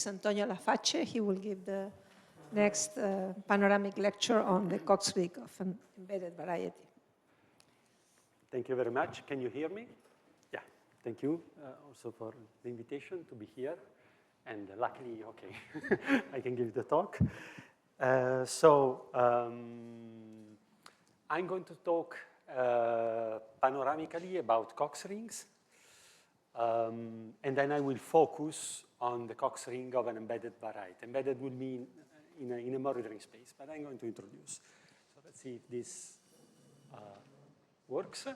Antonio Laface. He will give the next panoramic lecture on the Cox-Rig of an embedded variety. Thank you very much. Can you hear me? Yeah, thank you also for the invitation to be here. And luckily, okay, I can give the talk. I'm going to talk panoramically about Cox rings. And then I will focus on the Cox ring of an embedded variety. Embedded will mean in a monitoring space, but I'm going to introduce. So let's see if this works.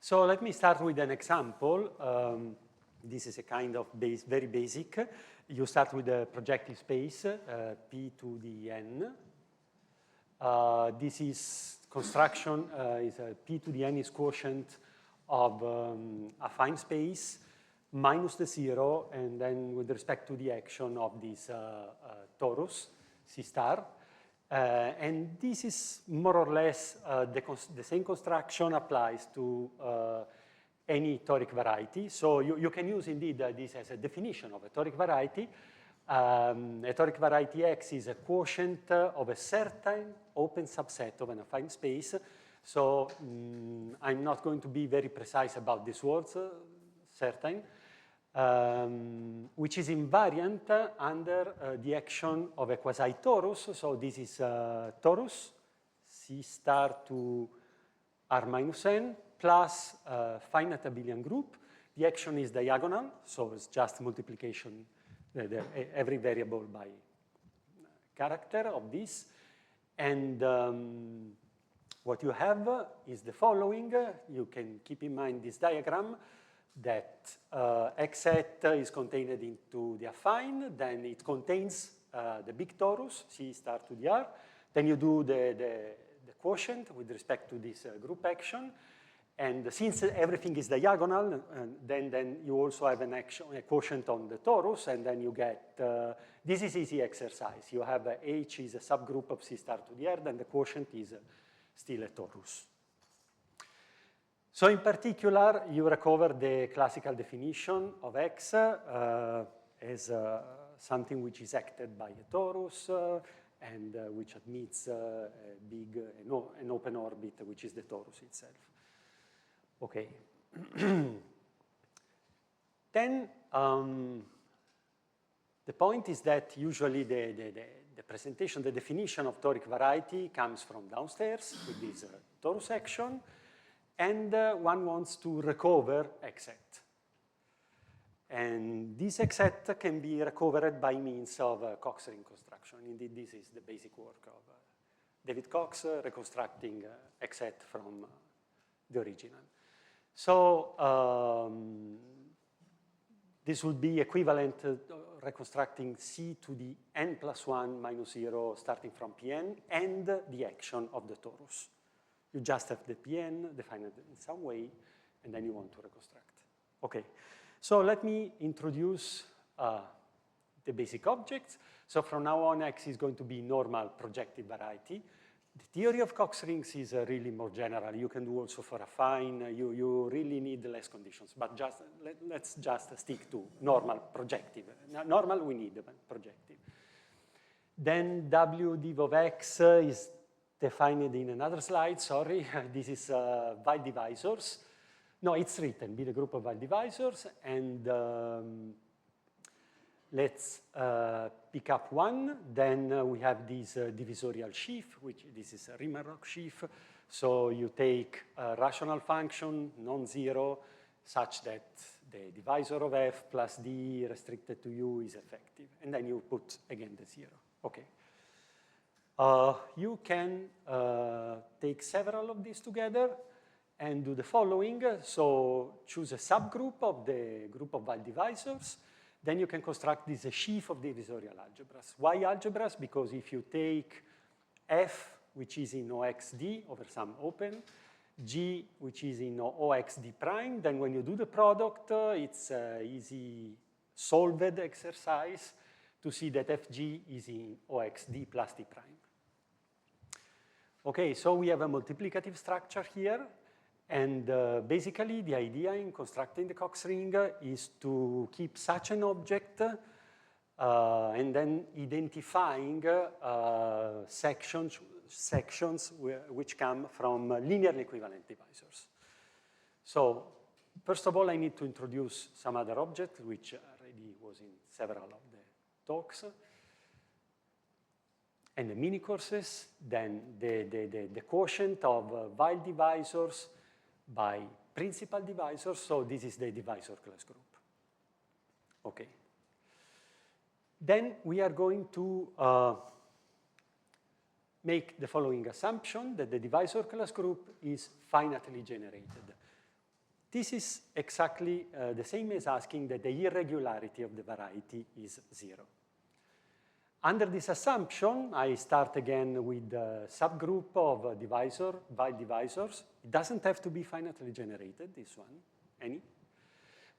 So let me start with an example. This is a kind of very basic. You start with a projective space, P to the n. This is construction, P to the n is quotient of affine space minus the 0, and then with respect to the action of this torus, C star. And this is more or less the same construction applies to any toric variety. So you can use indeed this as a definition of a toric variety. A toric variety X is a quotient of a certain open subset of an affine space. So I'm not going to be very precise about these words, certain, which is invariant under the action of a quasi-torus. So this is torus, C star to R minus n, plus finite abelian group. The action is diagonal, so it's just multiplication, every variable by character of this. And what you have is the following. You can keep in mind this diagram that X hat is contained into the affine, then it contains the big torus, C star to the R. Then you do the quotient with respect to this group action. And since everything is diagonal, then you also have an action, a quotient on the torus, and then you get, this is easy exercise. You have H is a subgroup of C star to the R, then the quotient is still a torus. So in particular, you recover the classical definition of X as something which is acted by a torus and which admits an open orbit, which is the torus itself. Okay. Then the point is that usually the presentation, the definition of toric variety comes from downstairs with this torus action, and one wants to recover X hat. And this X hat can be recovered by means of Cox ring construction. Indeed, this is the basic work of David Cox, reconstructing X hat from the original. So this would be equivalent to reconstructing C to the n plus 1 minus 0 starting from Pn and the action of the torus. You just have the Pn defined in some way, and then you want to reconstruct. Okay, so let me introduce the basic objects. So from now on, X is going to be normal projective variety. The theory of Cox rings is really more general. You can do also for affine. You really need less conditions, but let's just stick to normal projective. Normal we need, but projective. Then W div of X is defined in another slide, sorry. This is Wahl divisors. No, it's written, be the group of Wahl divisors, and let's pick up one. Then we have this divisorial sheaf, which this is a Riemann-Roch sheaf. So you take a rational function, non-zero, such that the divisor of f plus d restricted to u is effective. And then you put again the 0. Okay. You can take several of these together and do the following. So choose a subgroup of the group of Wahl divisors. Then you can construct this sheaf of divisorial algebras. Why algebras? Because if you take F, which is in OXD over some open, G, which is in OXD prime, then when you do the product, it's an easy solved exercise to see that FG is in OXD plus D prime. Okay, so we have a multiplicative structure here. And basically, the idea in constructing the Cox ring is to keep such an object and then identifying sections which come from linearly equivalent divisors. So first of all, I need to introduce some other object, which already was in several of the talks, and the mini courses, then the quotient of Wahl divisors by principal divisors. So this is the divisor class group. Okay. Then we are going to make the following assumption, that the divisor class group is finitely generated. This is exactly the same as asking that the irregularity of the variety is 0. Under this assumption, I start again with the subgroup of Wahl divisors. It doesn't have to be finitely generated, this one, any.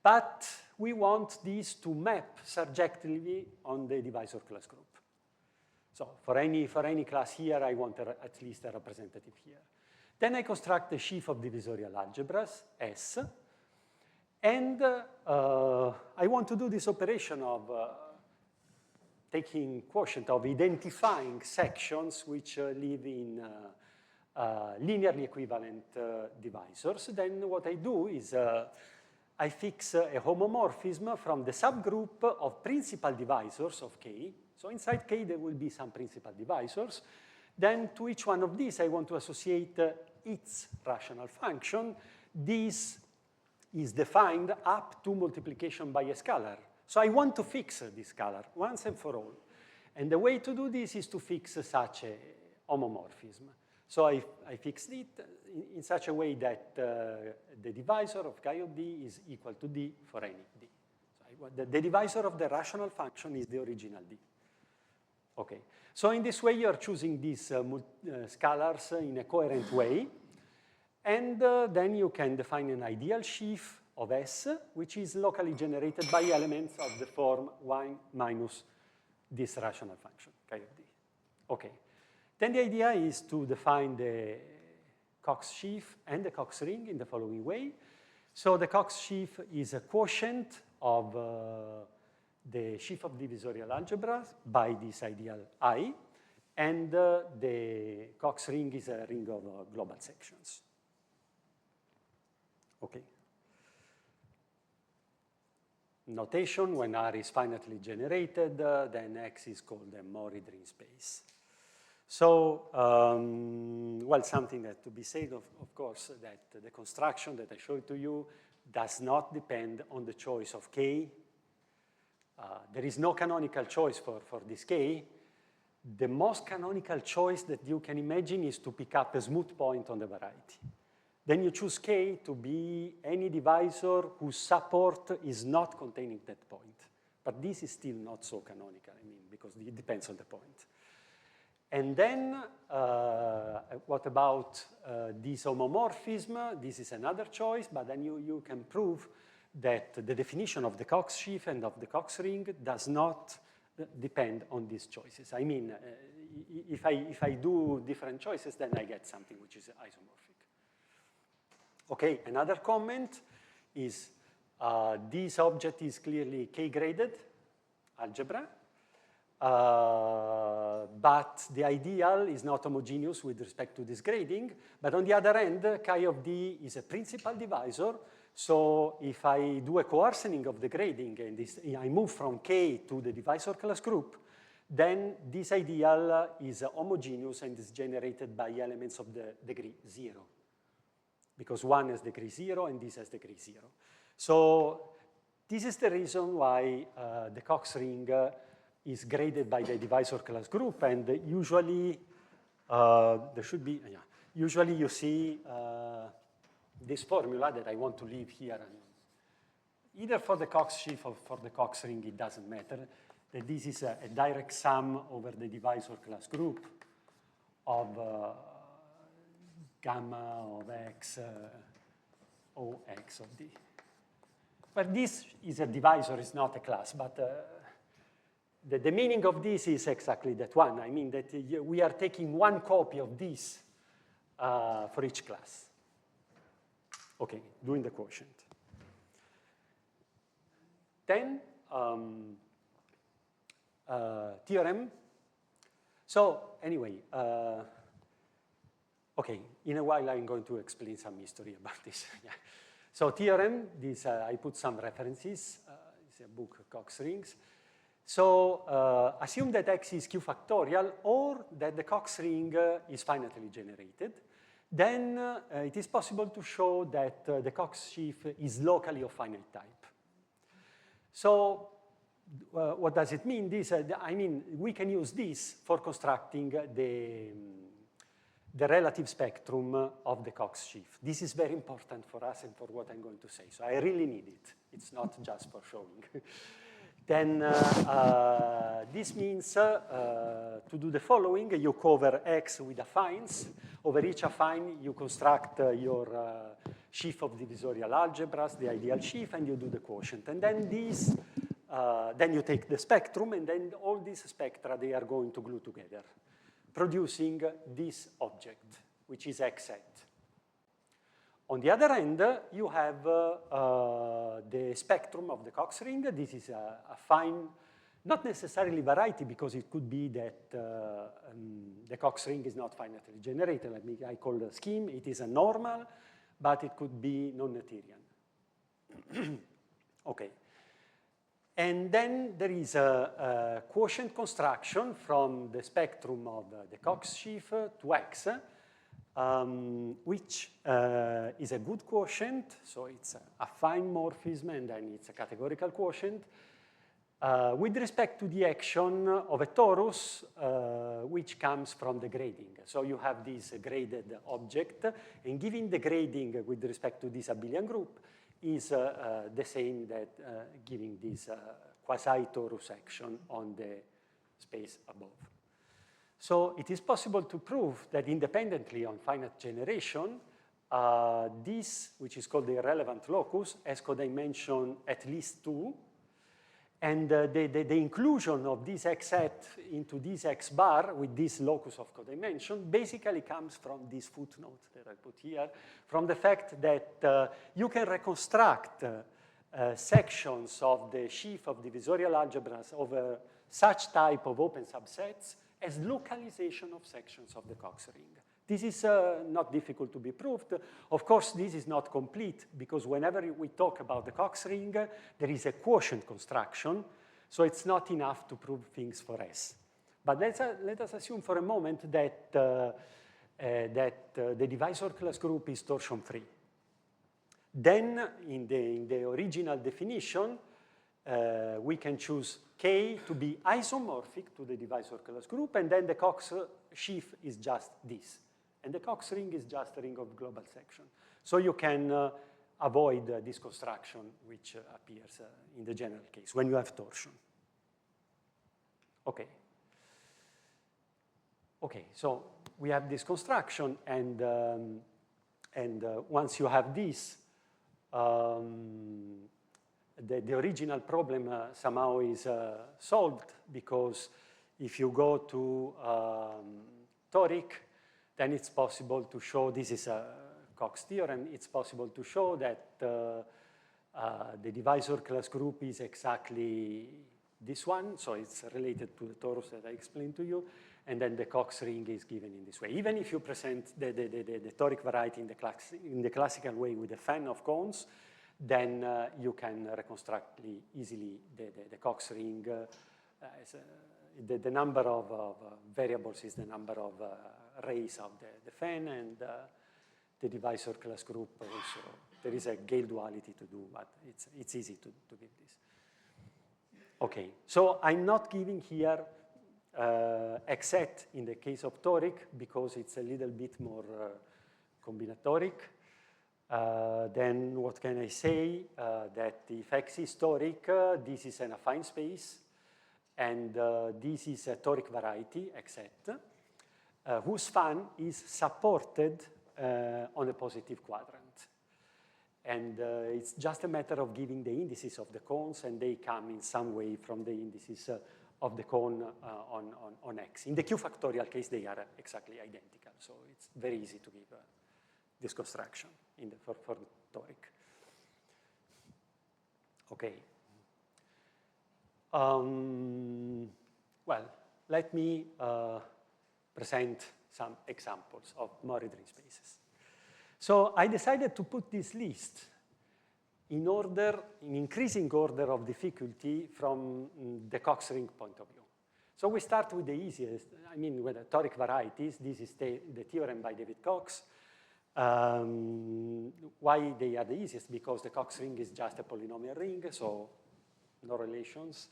But we want these to map surjectively on the divisor class group. So for any class here, I want at least a representative here. Then I construct a sheaf of divisorial algebras, S, and I want to do this operation of taking quotient, of identifying sections which live in linearly equivalent divisors. Then what I do is I fix a homomorphism from the subgroup of principal divisors of K. So inside K, there will be some principal divisors. Then to each one of these, I want to associate its rational function. This is defined up to multiplication by a scalar. So I want to fix this scalar once and for all. And the way to do this is to fix such a homomorphism. So I fixed it in such a way that the divisor of chi of d is equal to d for any d. So the divisor of the rational function is the original d. Okay. So in this way, you are choosing these scalars in a coherent way. And then you can define an ideal sheaf of S, which is locally generated by elements of the form 1 minus this rational function, chi of d. Okay. Then the idea is to define the Cox sheaf and the Cox ring in the following way. So the Cox sheaf is a quotient of the sheaf of divisorial algebras by this ideal I, and the Cox ring is a ring of global sections. Okay. Notation, when R is finitely generated, then X is called a Maury-Drin space. So, well, something that to be said, of course, that the construction that I showed to you does not depend on the choice of K. There is no canonical choice for this K. The most canonical choice that you can imagine is to pick up a smooth point on the variety. Then you choose K to be any divisor whose support is not containing that point. But this is still not so canonical, I mean, because it depends on the point. And then, what about this homomorphism? This is another choice, but then you can prove that the definition of the Cox sheaf and of the Cox ring does not depend on these choices. I mean, if I do different choices, then I get something which is isomorphic. Okay, another comment is this object is clearly K-graded algebra. But the ideal is not homogeneous with respect to this grading. But on the other hand, chi of d is a principal divisor. So if I do a coarsening of the grading and I move from K to the divisor class group, then this ideal is homogeneous and is generated by elements of the degree 0. Because one has degree 0 and this has degree 0. So this is the reason why the Cox ring is graded by the divisor class group, and usually there should be, usually you see this formula that I want to leave here. Either for the Cox sheaf or for the Cox ring, it doesn't matter. That this is a direct sum over the divisor class group of gamma of x, Ox of d. But this is a divisor, it's not a class, but the meaning of this is exactly that one. I mean that we are taking one copy of this for each class. Okay, doing the quotient. Then theorem. So anyway, okay, in a while I'm going to explain some history about this. Yeah. So theorem, this I put some references. It's a book, Cox rings. So assume that X is Q factorial or that the Cox ring is finitely generated. Then it is possible to show that the Cox sheaf is locally of finite type. So what does it mean? This, I mean, we can use this for constructing the relative spectrum of the Cox sheaf. This is very important for us and for what I'm going to say. So I really need it. It's not just for showing. Then this means to do the following. You cover X with affines. Over each affine, you construct your sheaf of divisorial algebras, the ideal sheaf, and you do the quotient. And then these, then you take the spectrum, and then all these spectra, they are going to glue together, producing this object, which is X set. On the other hand, you have the spectrum of the Cox ring. This is a fine, not necessarily variety, because it could be that the Cox ring is not finitely generated. I call the scheme. It is a normal, but it could be non-Noetherian. Okay. And then there is a quotient construction from the spectrum of the Cox sheaf to X, which is a good quotient, so it's a fine morphism, and then it's a categorical quotient, with respect to the action of a torus, which comes from the grading. So you have this graded object, and giving the grading with respect to this abelian group is the same that giving this quasi-torus action on the space above. So it is possible to prove that independently on finite generation, this, which is called the irrelevant locus, has codimension at least 2. And the inclusion of this X set into this X bar with this locus of codimension basically comes from this footnote that I put here, from the fact that you can reconstruct sections of the sheaf of divisorial algebras over such type of open subsets as localization of sections of the Cox ring. This is not difficult to be proved. Of course, this is not complete, because whenever we talk about the Cox ring, there is a quotient construction, so it's not enough to prove things for S. But let us assume for a moment that, the divisor class group is torsion-free. Then, in the original definition, we can choose K to be isomorphic to the divisor class group, and then the Cox sheaf is just this. And the Cox ring is just a ring of global section. So you can avoid this construction, which appears in the general case when you have torsion. Okay. Okay, so we have this construction, and once you have this, the original problem somehow is solved, because if you go to toric, then it's possible to show, this is a Cox theorem, it's possible to show that the divisor class group is exactly this one, so it's related to the torus that I explained to you, and then the Cox ring is given in this way. Even if you present the toric variety in the classical way with a fan of cones, then you can reconstruct easily the Cox ring. The number of variables is the number of rays of the fan, and the divisor class group also. There is a Gale duality to do, but it's easy to give this. Okay, so I'm not giving here X set in the case of toric, because it's a little bit more combinatoric. Then what can I say? That if X is toric, this is an affine space, and this is a toric variety, X set, whose fan is supported on a positive quadrant. And it's just a matter of giving the indices of the cones, and they come in some way from the indices of the cone on X. In the Q factorial case, they are exactly identical, so it's very easy to give this construction for the toric. Okay. well, let me present some examples of Maury-Dring spaces. So I decided to put this list in increasing order of difficulty from the Cox ring point of view. So we start with the easiest, I mean, with the toric varieties. This is the theorem by David Cox. Why they are the easiest? Because the Cox ring is just a polynomial ring, so no relations.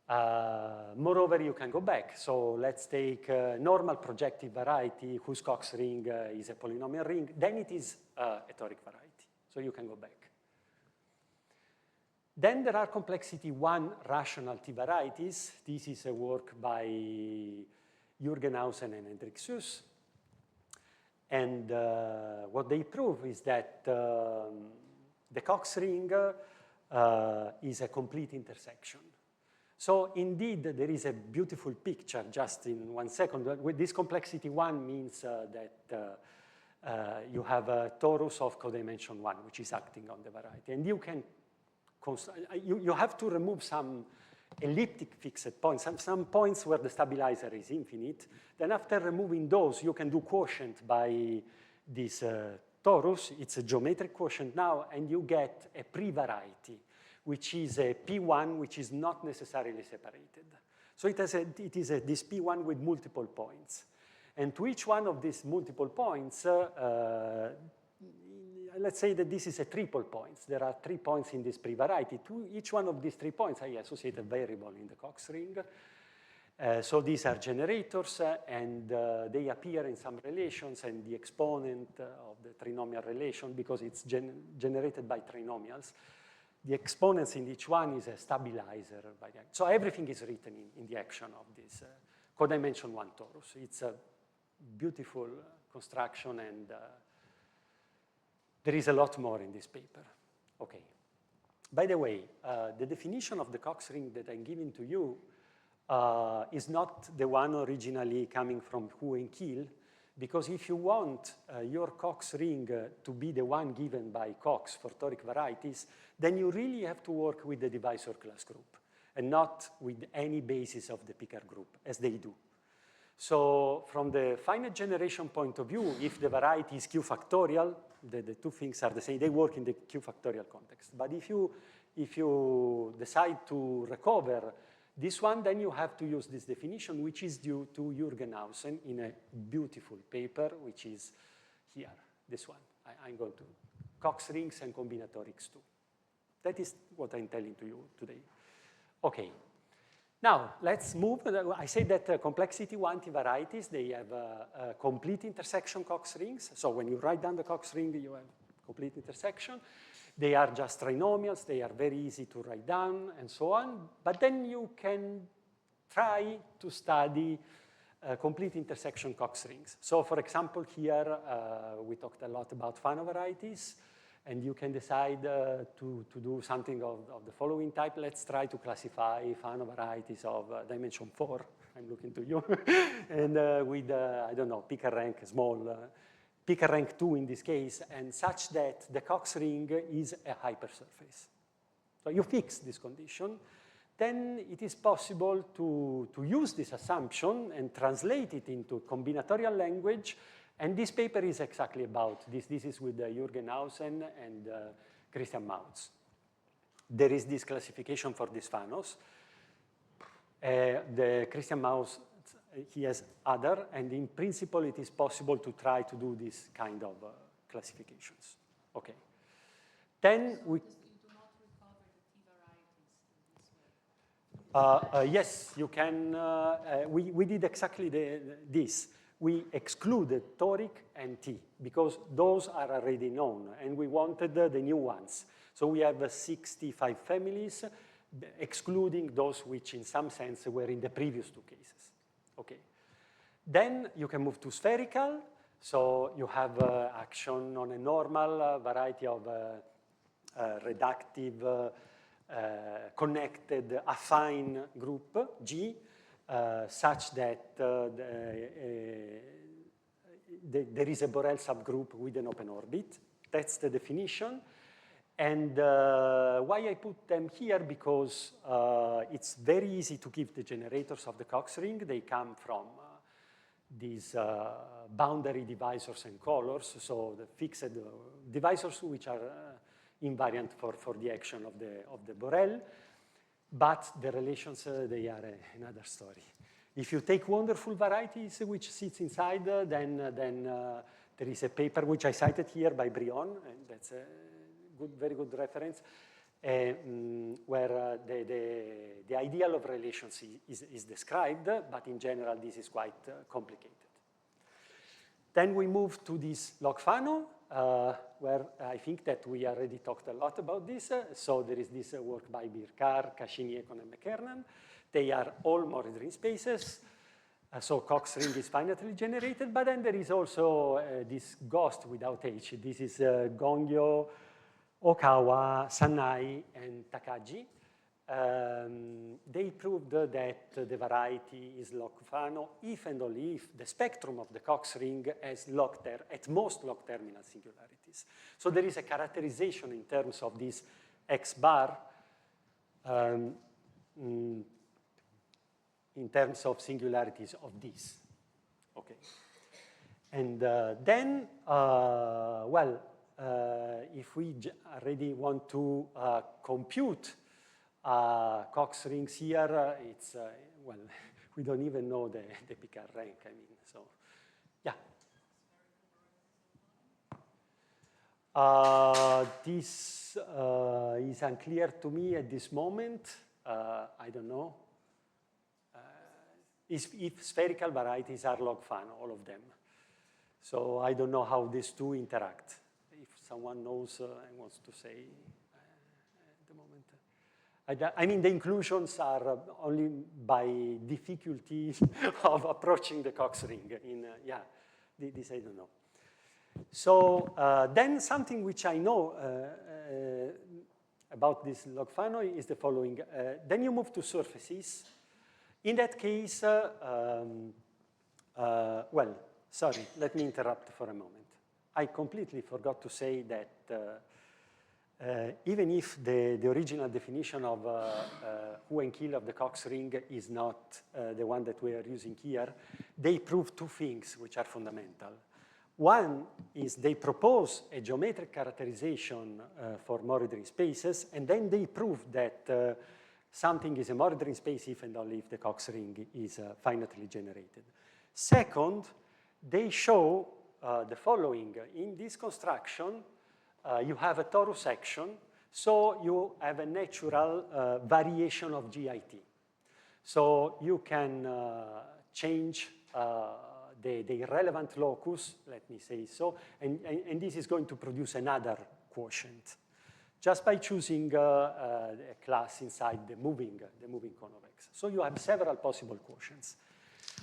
Moreover, you can go back. So let's take a normal projective variety whose Cox ring is a polynomial ring. Then it is a toric variety. So you can go back. Then there are complexity 1 rational T varieties. This is a work by Jürgenhausen and Hendrik Suess. And what they prove is that the Cox ring is a complete intersection. So indeed, there is a beautiful picture just in 1 second. With this complexity 1 means that you have a torus of codimension 1, which is acting on the variety. And you can you have to remove some elliptic fixed points, some points where the stabilizer is infinite. Then after removing those, you can do quotient by this torus. It's a geometric quotient now, and you get a pre-variety, which is a P1, which is not necessarily separated. So it is this P1 with multiple points. And to each one of these multiple points, let's say that this is a triple points. There are 3 points in this pre-variety. To each one of these 3 points, I associate a variable in the Cox ring. So these are generators, and they appear in some relations, and the exponent of the trinomial relation, because it's generated by trinomials, the exponents in each one is a stabilizer. So everything is written in the action of this codimension 1 torus. It's a beautiful construction, and there is a lot more in this paper. Okay. By the way, the definition of the Cox ring that I'm giving to you is not the one originally coming from Hu and Kiel, because if you want your Cox ring to be the one given by Cox for toric varieties, then you really have to work with the divisor class group and not with any basis of the Picard group, as they do. So from the finite generation point of view, if the variety is Q factorial, the two things are the same. They work in the Q factorial context. But if you decide to recover this one, then you have to use this definition, which is due to Jürgenhausen in a beautiful paper, which is here, this one. I'm going to Cox rings and combinatorics too. That is what I'm telling to you today. Okay. Now, let's move. I say that complexity 1 T varieties, they have complete intersection Cox rings. So when you write down the Cox ring, you have complete intersection. They are just trinomials. They are very easy to write down and so on. But then you can try to study complete intersection Cox rings. So for example, here we talked a lot about Fano varieties. And you can decide to do something of the following type. Let's try to classify Fano varieties of dimension 4. I'm looking to you. And with, I don't know, Picard rank small, Picard rank 2 in this case, and such that the Cox ring is a hypersurface. So you fix this condition. Then it is possible to use this assumption and translate it into combinatorial language. And this paper is exactly about this. This is with Jürgenhausen and Christian Mautz. There is this classification for these Fanos. The Christian Mautz, he has other, and in principle, it is possible to try to do this kind of classifications. Okay. Then we... You do not recover the T varieties in this way? Yes, you can. We did exactly this. We excluded toric and T because those are already known, and we wanted the new ones. So we have 65 families, excluding those which in some sense were in the previous 2 cases. Okay. Then you can move to spherical. So you have action on a normal variety of reductive connected affine group, G, such that there is a Borel subgroup with an open orbit. That's the definition. And why I put them here? Because it's very easy to give the generators of the Cox ring. They come from these boundary divisors and colors, so the fixed divisors which are invariant for the action of the Borel. But the relations, they are another story. If you take wonderful varieties which sits inside, then there is a paper which I cited here by Brion, and that's a very good reference, where the ideal of relations is described, but in general this is quite complicated. Then we move to this log Fano, where I think that we already talked a lot about this. So there is this work by Birkar, Cascini, Ekon, and McKernan. They are all Morris ring spaces. So Cox ring is finitely generated, but then there is also this ghost without H. This is Gongyo, Okawa, Sanai, and Takagi. They proved that the variety is log Fano if and only if the spectrum of the Cox ring has at most log terminal singularities. So there is a characterization in terms of this X bar in terms of singularities of this. Okay. And then, if we already want to compute Cox rings here, it's, we don't even know the Picard rank, I mean, so, yeah. This is unclear to me at this moment. I don't know. If spherical varieties are log Fano, all of them. So I don't know how these two interact. If someone knows and wants to say at the moment. I mean, the inclusions are only by difficulty of approaching the Cox ring. This I don't know. So then something which I know about this log Fano is the following. Then you move to surfaces. In that case, sorry, let me interrupt for a moment. I completely forgot to say that even if the original definition of Hu and Kiel of the Cox ring is not the one that we are using here, they prove two things which are fundamental. One is they propose a geometric characterization for Morris ring spaces, and then they prove that something is a Morris ring space if and only if the Cox ring is finitely generated. Second, they show the following. In this construction, you have a torus action, so you have a natural variation of GIT. So you can change the irrelevant locus, let me say so, and this is going to produce another quotient, just by choosing a class inside the moving cone of X. So you have several possible quotients.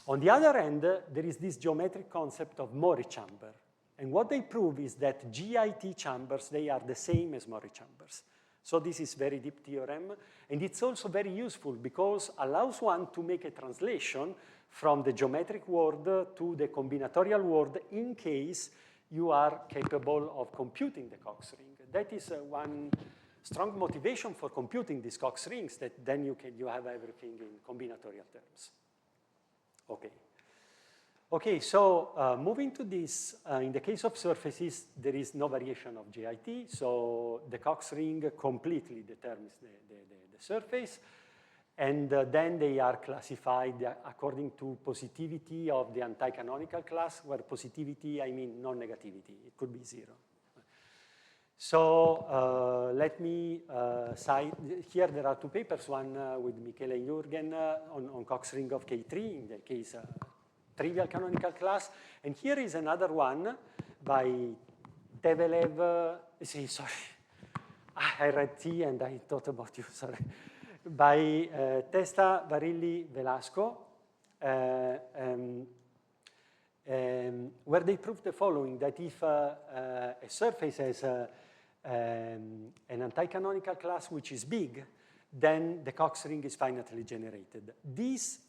On the other hand, there is this geometric concept of Mori chamber. And what they prove is that GIT chambers, they are the same as Mori chambers. So this is very deep theorem. And it's also very useful because allows one to make a translation from the geometric world to the combinatorial world in case you are capable of computing the Cox ring. That is one strong motivation for computing these Cox rings, that then you have everything in combinatorial terms. Okay. Okay, so moving to this, in the case of surfaces, there is no variation of GIT, so the Cox ring completely determines the surface, and then they are classified according to positivity of the anti-canonical class, where positivity, I mean non-negativity. It could be 0. So let me cite, here there are two papers, one with Michele and Jürgen on Cox ring of K3, in the case trivial canonical class, and here is another one by Tevelev, sorry, I read T and I thought about you, sorry, by Testa, Barilli, Velasco, where they prove the following, that if a surface has an anti-canonical class which is big, then the Cox ring is finitely generated. This,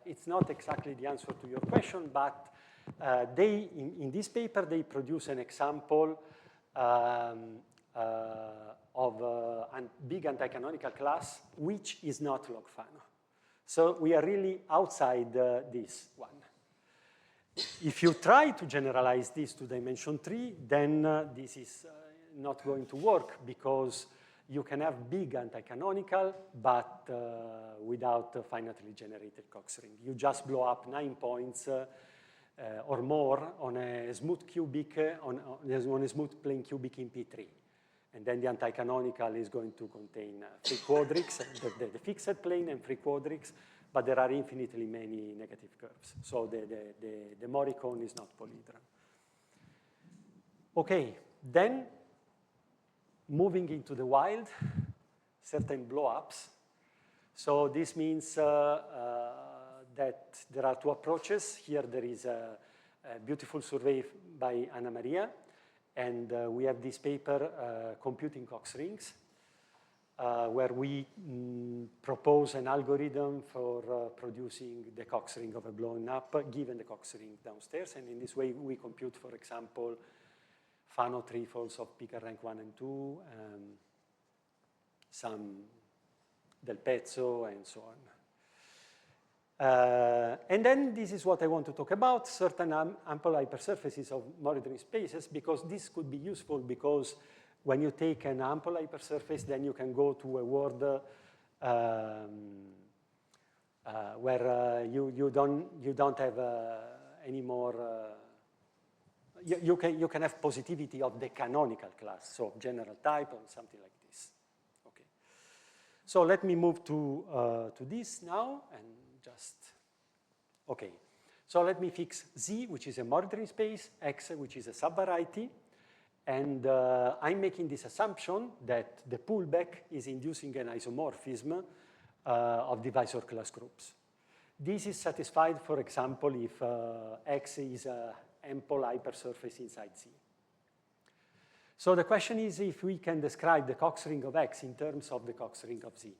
it's not exactly the answer to your question, but in this paper, they produce an example of a big anti-canonical class, which is not log Fano. So we are really outside this one. If you try to generalize this to dimension 3, then this is not going to work, because you can have big anti-canonical, but without a finitely generated Cox ring. You just blow up 9 points or more on a smooth cubic, on a smooth plane cubic in P3. And then the anti-canonical is going to contain 3 quadrics, the fixed plane and 3 quadrics, but there are infinitely many negative curves. So the Morricone is not polyhedral. Okay, then moving into the wild, certain blow-ups. So this means that there are 2 approaches. Here there is a beautiful survey by Anna Maria, and we have this paper, Computing Cox Rings, where we propose an algorithm for producing the Cox ring of a blown up, given the Cox ring downstairs. And in this way, we compute, for example, Fano trifolds of Picker rank 1 and 2, some del pezzo, and so on. And then this is what I want to talk about, certain ample hypersurfaces of Morrison spaces, because this could be useful, because when you take an ample hypersurface, then you can go to a world where you don't have any more. You can have positivity of the canonical class, so general type or something like this. Okay. So let me move to this now and just. Okay. So let me fix Z, which is a Morrison space, X, which is a subvariety. And I'm making this assumption that the pullback is inducing an isomorphism of divisor class groups. This is satisfied, for example, if X is an ample hypersurface inside Z. So the question is if we can describe the Cox ring of X in terms of the Cox ring of Z.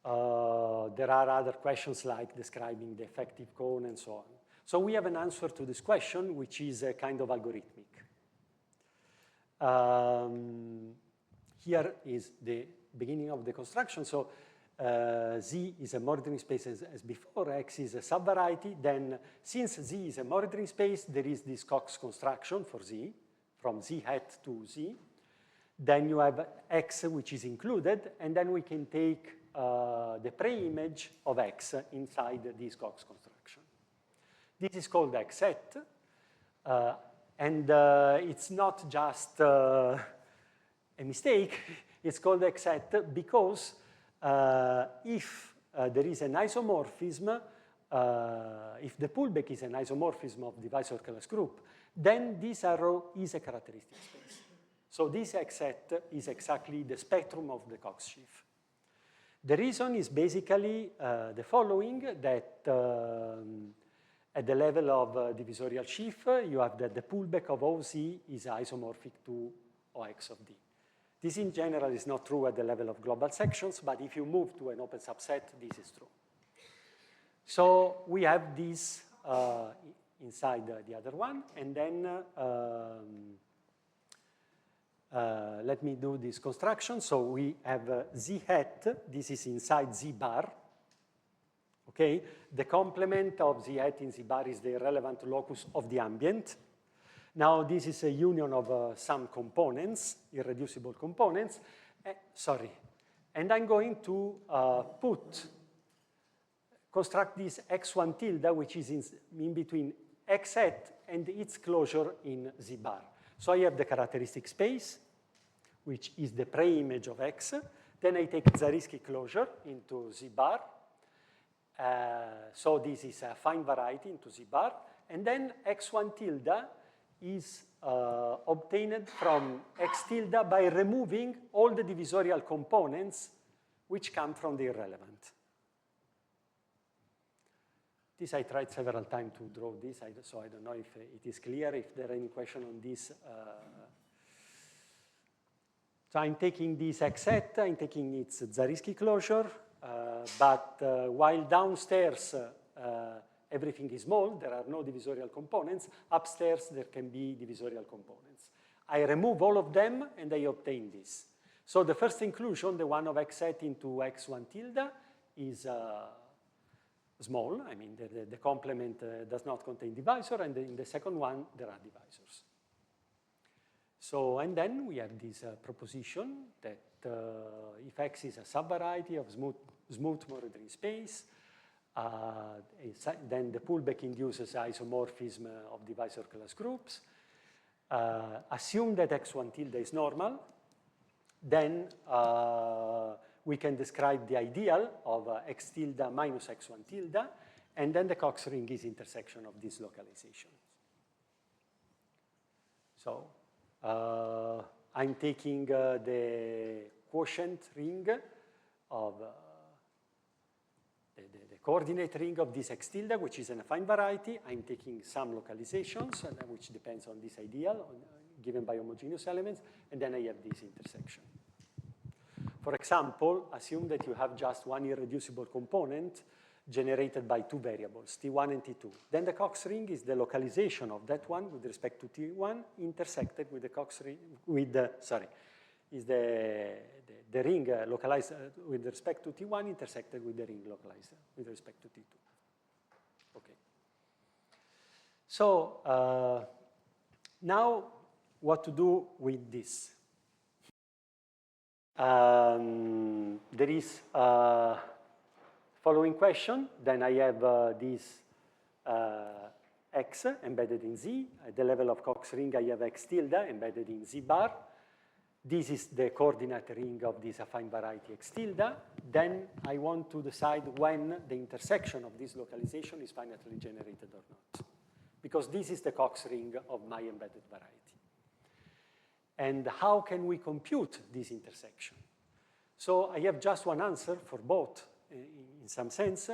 There are other questions like describing the effective cone and so on. So we have an answer to this question, which is a kind of algorithmic. Here is the beginning of the construction. So Z is a Morrison space as before, X is a subvariety. Then since Z is a Morrison space, there is this Cox construction for Z, from Z hat to Z. Then you have X, which is included, and then we can take the pre-image of X inside this Cox construction. This is called X set. And it's not just a mistake, it's called X set because if there is an isomorphism, if the pullback is an isomorphism of divisor class group, then this arrow is a characteristic space. So this X set is exactly the spectrum of the Cox sheaf. The reason is basically the following, that at the level of divisorial sheaf, you have that the pullback of OZ is isomorphic to OX of D. This in general is not true at the level of global sections, but if you move to an open subset, this is true. So we have this inside the other one, and then let me do this construction. So we have Z hat, this is inside Z bar. Okay, the complement of Z hat in Z bar is the irrelevant locus of the ambient. Now this is a union of some components, irreducible components. And I'm going to construct this X1 tilde, which is in between X hat and its closure in Z bar. So I have the characteristic space, which is the pre-image of X. Then I take Zariski closure into Z bar. So this is a fine variety into Z bar. And then X1 tilde is obtained from X tilde by removing all the divisorial components which come from the irrelevant. This I tried several times to draw this, so I don't know if it is clear, if there are any question on this. So I'm taking this X set, I'm taking its Zariski closure, but while downstairs everything is small, there are no divisorial components, upstairs there can be divisorial components. I remove all of them, and I obtain this. So the first inclusion, the one of x hat into x1 tilde, is small. I mean, the complement does not contain divisor, and in the second one, there are divisors. So, and then we have this proposition that if X is a subvariety of smooth Moradry space, then the pullback induces isomorphism of divisor class groups. Assume that X1 tilde is normal, then we can describe the ideal of X tilde minus X1 tilde, and then the Cox ring is intersection of these localizations. So I'm taking the quotient ring of the coordinate ring of this X tilde, which is an affine variety. I'm taking some localizations, which depends on this ideal given by homogeneous elements, and then I have this intersection. For example, assume that you have just one irreducible component generated by two variables, T1 and T2. Then the Cox ring is the localization of that one with respect to T1 intersected with the Cox ring, is the ring localized with respect to T1 intersected with the ring localized with respect to T2. Okay. So now what to do with this? There is following question. Then I have this X embedded in Z. At the level of Cox ring, I have X tilde embedded in Z bar. This is the coordinate ring of this affine variety X tilde. Then I want to decide when the intersection of this localization is finitely generated or not, because this is the Cox ring of my embedded variety. And how can we compute this intersection? So I have just one answer for both, in some sense.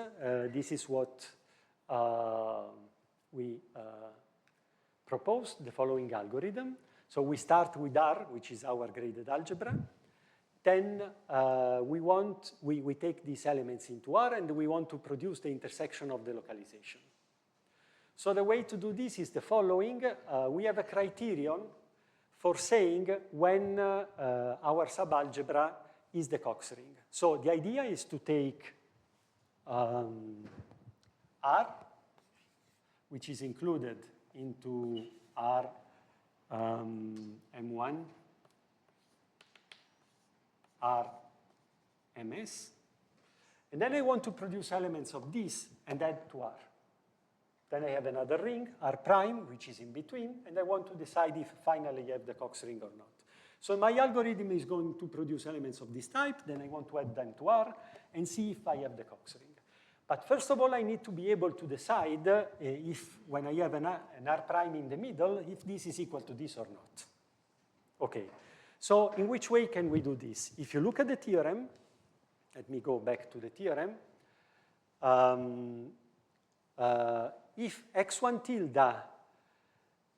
This is what we proposed, the following algorithm. So we start with R, which is our graded algebra. Then we take these elements into R, and we want to produce the intersection of the localization. So the way to do this is the following. We have a criterion for saying when our subalgebra is the Cox ring. So the idea is to take R, which is included into R M1, R MS, and then I want to produce elements of this and add to R. Then I have another ring, R prime, which is in between, and I want to decide if finally I have the Cox ring or not. So my algorithm is going to produce elements of this type, then I want to add them to R and see if I have the Cox ring. But first of all, I need to be able to decide if, when I have an R prime in the middle, if this is equal to this or not. Okay, so in which way can we do this? If you look at the theorem, let me go back to the theorem. If X1 tilde,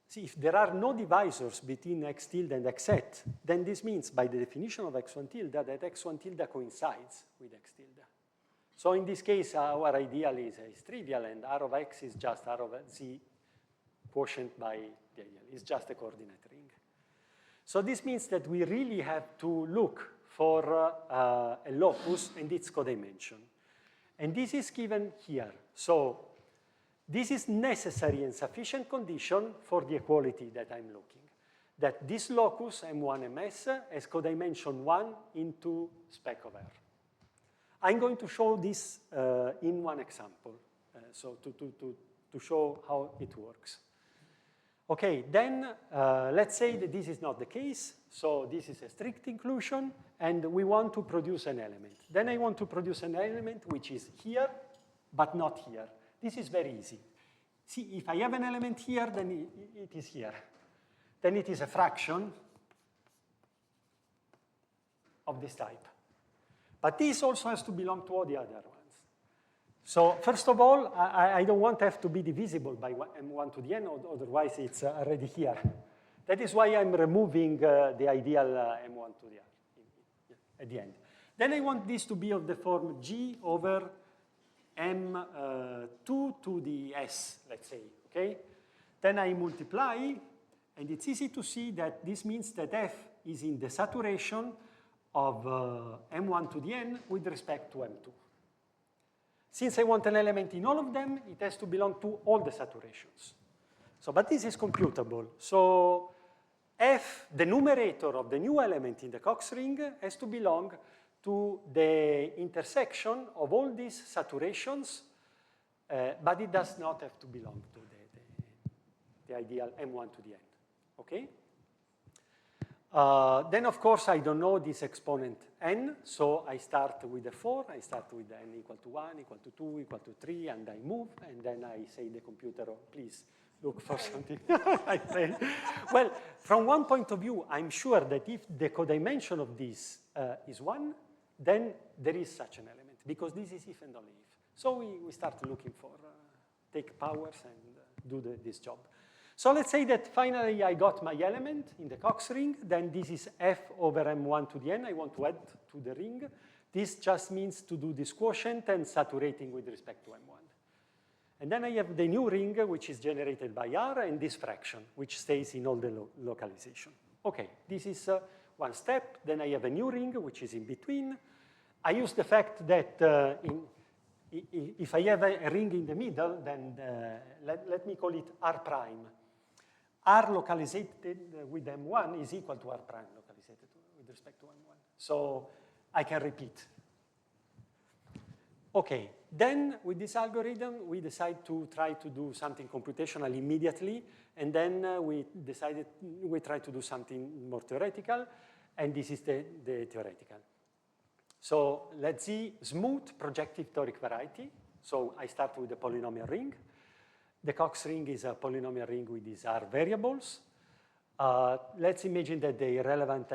see, if there are no divisors between X tilde and X hat, then this means, by the definition of X1 tilde, that X1 tilde coincides with X tilde. So in this case, our ideal is trivial, and R of X is just R of Z quotient by the ideal. It's just a coordinate ring. So this means that we really have to look for a locus and its codimension. And this is given here. So this is necessary and sufficient condition for the equality that I'm looking. That this locus, M1 MS, has codimension 1 into spec of R. I'm going to show this in one example, so to show how it works. Okay, then let's say that this is not the case. So this is a strict inclusion, and we want to produce an element. Then I want to produce an element which is here, but not here. This is very easy. See, if I have an element here, then it is here. Then it is a fraction of this type. But this also has to belong to all the other ones. So first of all, I don't want F to be divisible by M1 to the n, otherwise it's already here. That is why I'm removing the ideal M1 to the r at the end. Then I want this to be of the form G over M2 to the S, let's say, okay? Then I multiply, And it's easy to see that this means that F is in the saturation of M1 to the N with respect to M2. Since I want an element in all of them, it has to belong to all the saturations. So, but this is computable. So F, the numerator of the new element in the Cox ring, has to belong to the intersection of all these saturations, but it does not have to belong to the ideal M1 to the N, okay? Then, of course, I don't know this exponent n, so I start with a 4, I start with n equal to 1, equal to 2, equal to 3, and I move, and then I say to the computer, oh, please look for something. I say, well, from one point of view, I'm sure that if the codimension of this is 1, then there is such an element, because this is if and only if. So we start looking for, take powers and do this job. So let's say that finally I got my element in the Cox ring, then this is f over m1 to the n, I want to add to the ring. This just means to do this quotient and saturating with respect to m1. And then I have the new ring, which is generated by R, and this fraction, which stays in all the localization. Okay, this is one step. Then I have a new ring, which is in between. I use the fact that if I have a ring in the middle, then let me call it R prime. R localized with M1 is equal to R prime localized with respect to M1. So I can repeat. Okay, then with this algorithm, we decide to try to do something computational immediately, and then we try to do something more theoretical, and this is the theoretical. So let's see smooth projective toric variety. So I start with the polynomial ring. The Cox ring is a polynomial ring with these R variables. Let's imagine that the irrelevant,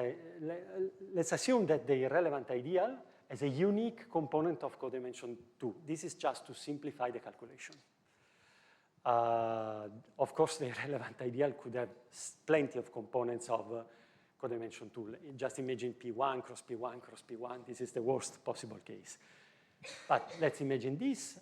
let's assume that the irrelevant ideal has a unique component of codimension 2. This is just to simplify the calculation. Of course, the irrelevant ideal could have plenty of components of codimension 2. Just imagine P1 cross P1 cross P1. This is the worst possible case. But let's imagine this.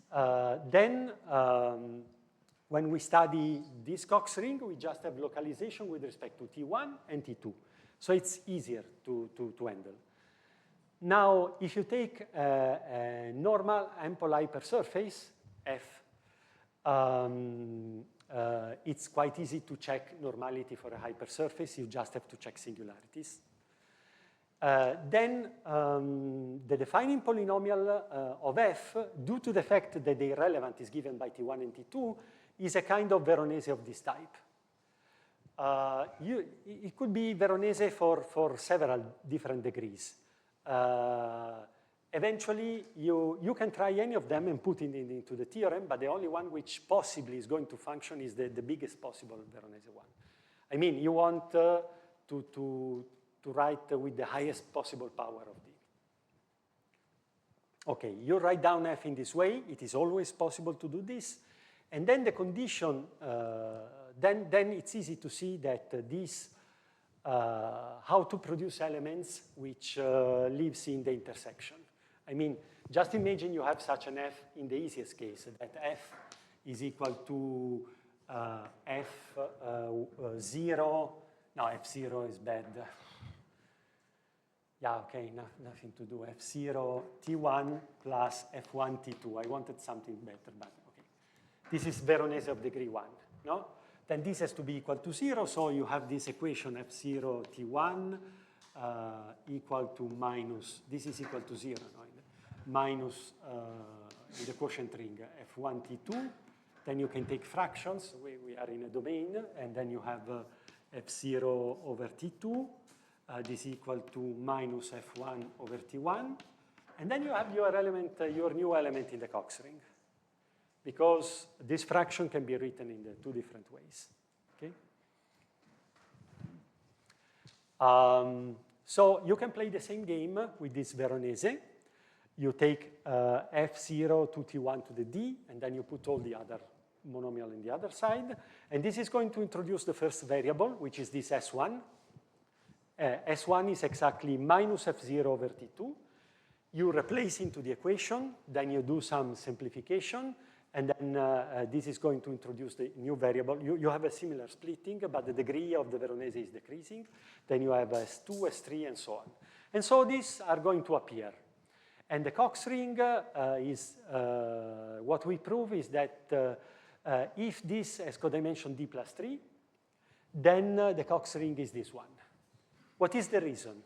When we study this Cox ring, we just have localization with respect to T1 and T2. So it's easier to handle. Now, if you take a normal ample hypersurface, F, it's quite easy to check normality for a hypersurface. You just have to check singularities. Then the defining polynomial of F, due to the fact that the irrelevant is given by T1 and T2, is a kind of Veronese of this type. It could be Veronese for several different degrees. Eventually, you can try any of them and put it into the theorem, but the only one which possibly is going to function is the biggest possible Veronese one. I mean, you want to write with the highest possible power of D. Okay, you write down F in this way. It is always possible to do this. And then the condition, then it's easy to see that how to produce elements which lives in the intersection. I mean, just imagine you have such an F in the easiest case, that F is equal to F0. No, F0 is bad. Yeah, okay, nothing to do. F0 T1 plus F1 T2. I wanted something better, but okay. This is Veronese of degree 1, no? Then this has to be equal to 0, so you have this equation F0 T1 equal to minus, this is equal to 0, no? Minus in the quotient ring F1 T2. Then you can take fractions, we are in a domain, and then you have F0 over T2. This is equal to minus F1 over T1. And then you have your element, your new element in the Cox ring, because this fraction can be written in the two different ways. Okay? So you can play the same game with this Veronese. You take F0 to T1 to the D, and then you put all the other monomial on the other side. And this is going to introduce the first variable, which is this S1. S1 is exactly minus F0 over T2. You replace into the equation, then you do some simplification, And then this is going to introduce the new variable. You have a similar splitting, but the degree of the Veronese is decreasing. Then you have S2, S3, and so on. And so these are going to appear. And the Cox ring is, what we prove is that if this has codimension d plus 3, then the Cox ring is this one. What is the reason?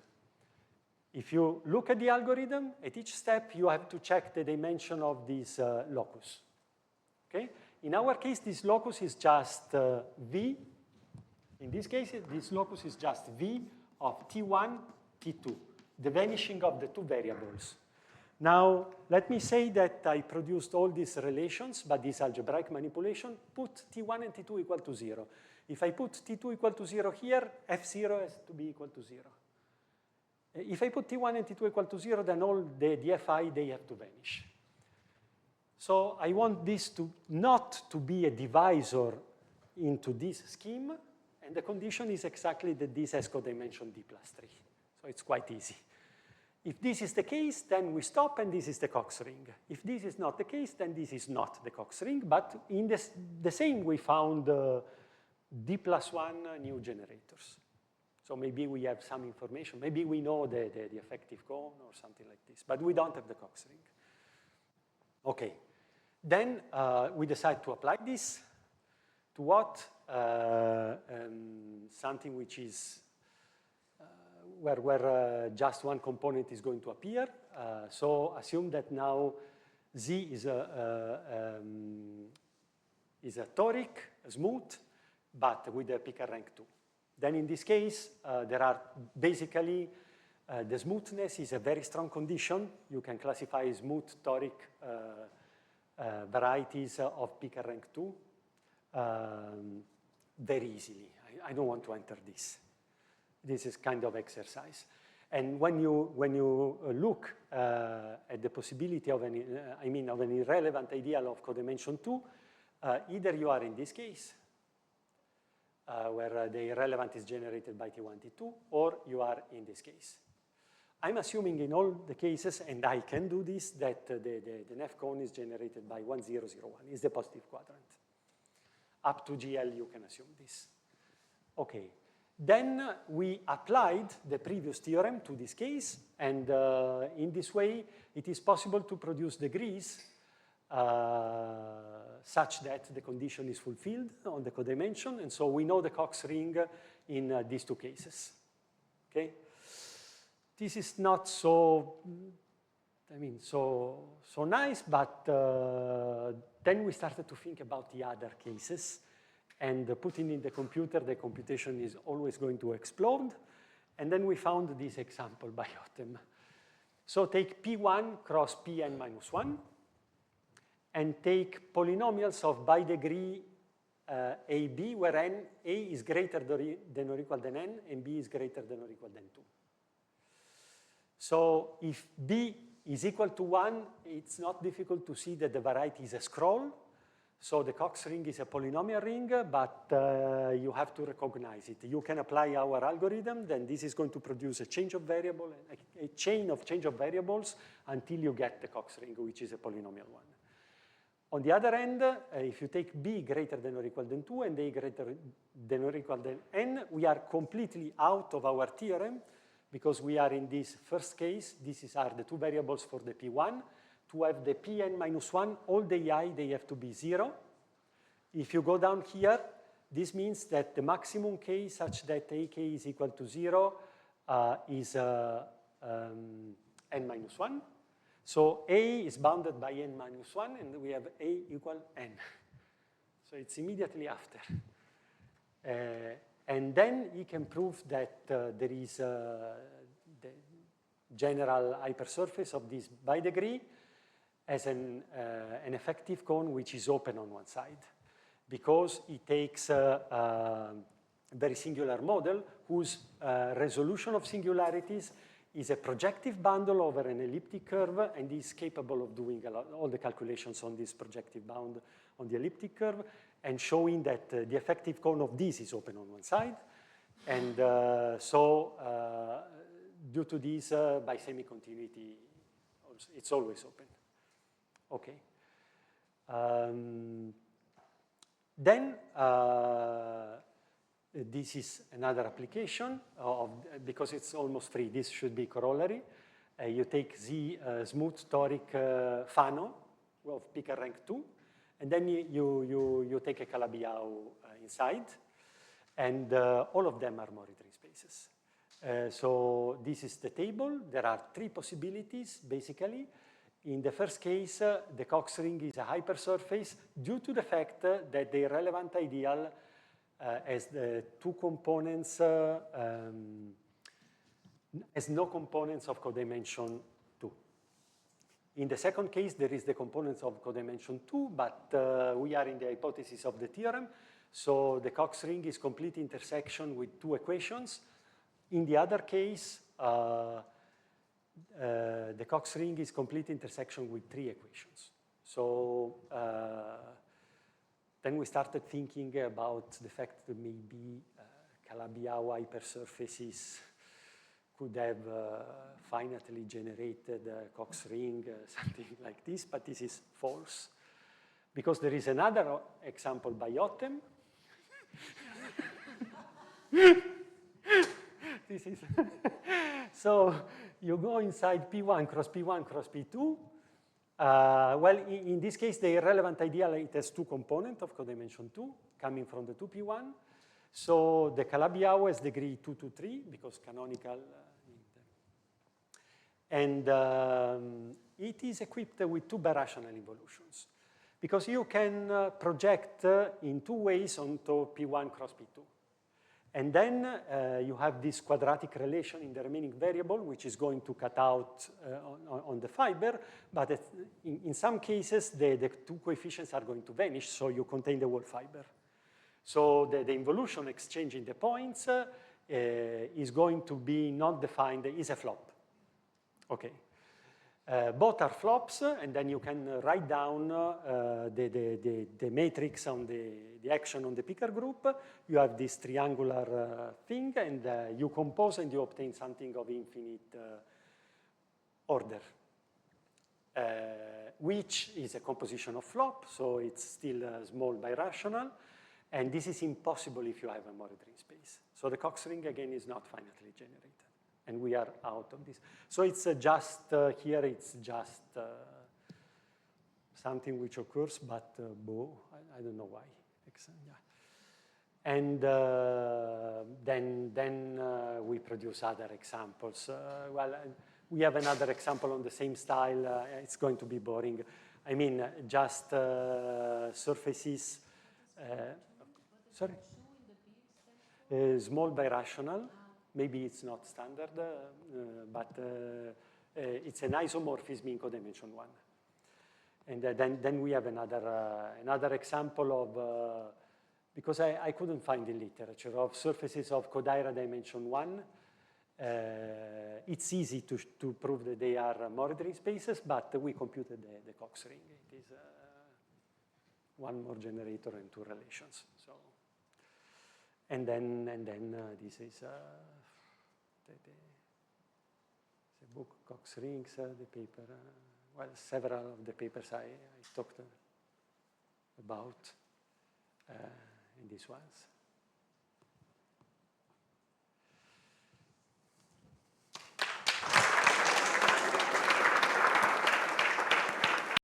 If you look at the algorithm, at each step, you have to check the dimension of this locus. Okay? In our case, this locus is just V. In this case, this locus is just V of T1, T2, the vanishing of the two variables. Now, let me say that I produced all these relations, but this algebraic manipulation put T1 and T2 equal to 0. If I put T2 equal to 0 here, F0 has to be equal to 0. If I put T1 and T2 equal to 0, then all the Fi, they have to vanish. So I want this to not to be a divisor into this scheme, and the condition is exactly that this has codimension d plus 3. So it's quite easy. If this is the case, then we stop, and this is the Cox ring. If this is not the case, then this is not the Cox ring, but in the same we found d plus 1 new generators. So maybe we have some information. Maybe we know the effective cone or something like this, but we don't have the Cox ring. Okay. Then we decide to apply this to what? Something which is where just one component is going to appear. So assume that now Z is a toric, smooth, but with a picker rank 2. Then in this case, there are basically, the smoothness is a very strong condition. You can classify smooth toric varieties of picker rank 2 very easily. I don't want to enter this. This is kind of exercise. And when you look at the possibility of of an irrelevant ideal of codimension 2, either you are in this case, where the irrelevant is generated by T1, T2, or you are in this case. I'm assuming in all the cases, and I can do this, that the Neff cone is generated by 1, 0, 0, 1, is the positive quadrant. Up to GL, you can assume this. Okay. Then we applied the previous theorem to this case, and in this way, it is possible to produce degrees such that the condition is fulfilled on the codimension, and so we know the Cox ring in these two cases. Okay? This is not so, so nice, but then we started to think about the other cases. And putting in the computer, the computation is always going to explode. And then we found this example by Otem. So take P1 cross Pn minus 1, and take polynomials of by degree AB, where A is greater than or equal than n, and B is greater than or equal than 2. So if B is equal to 1, it's not difficult to see that the variety is a scroll. So the Cox ring is a polynomial ring, but you have to recognize it. You can apply our algorithm, then this is going to produce a change of variable, a chain of change of variables until you get the Cox ring, which is a polynomial one. On the other end, if you take B greater than or equal than 2 and A greater than or equal than n, we are completely out of our theorem because we are in this first case. These are the two variables for the P1. To have the Pn minus 1, all the I, they have to be 0. If you go down here, this means that the maximum k such that ak is equal to 0 is n minus 1. So A is bounded by n minus 1, and we have A equal n. So it's immediately after. And then you can prove that there is the general hypersurface of this by degree as an effective cone which is open on one side, because it takes a very singular model whose resolution of singularities is a projective bundle over an elliptic curve, and is capable of doing all the calculations on this projective bound on the elliptic curve, and showing that the effective cone of this is open on one side. And due to this, by semi-continuity, it's always open. Okay. Then this is another application because it's almost free. This should be corollary. You take the smooth toric Fano of picker rank 2, and then you take a Calabi-Yau inside, and all of them are monitoring spaces. So this is the table. There are 3 possibilities, basically. In the first case, the Cox ring is a hypersurface due to the fact that the relevant ideal has the 2 components, has no components of codimension 2. In the second case, there is the components of codimension 2, but we are in the hypothesis of the theorem, so the Cox ring is complete intersection with 2 equations. In the other case, the Cox ring is complete intersection with 3 equations. So then we started thinking about the fact that maybe Calabi-Yau hypersurfaces could have finitely generated Cox ring, something like this, but this is false. Because there is another example by Ottem. This is so you go inside P1 cross P1 cross P2. Well, in this case, the irrelevant ideal, it has 2 components of codimension 2 coming from the 2P1. So the Calabi-Yau has degree 2 to 3 because canonical. And it is equipped with 2 birational involutions because you can project in 2 ways onto P1 cross P2. And then you have this quadratic relation in the remaining variable, which is going to cut out on the fiber. But in some cases, the 2 coefficients are going to vanish, so you contain the whole fiber. So the involution exchanging the points is going to be not defined, is a flop. Okay. Both are flops, and then you can write down the matrix on the action on the picker group. You have this triangular thing, and you compose and you obtain something of infinite order, which is a composition of flop, so it's still a small birational, and this is impossible if you have a monitoring space. So the Cox ring, again, is not finitely generated. And we are out of this. So it's just, here it's just something which occurs, but I don't know why. Yeah. And then we produce other examples. Well, we have another example on the same style. It's going to be boring. I mean, just surfaces. Sorry? Small birational. Maybe it's not standard, but it's an isomorphism in codimension 1. And then we have another example of, because I couldn't find in literature, of surfaces of Kodaira dimension 1. It's easy to prove that they are monitoring spaces, but we computed the Cox ring. It is 1 more generator and 2 relations. So, and then this is the book Cox rings, the paper. Well, several of the papers I talked about in these ones.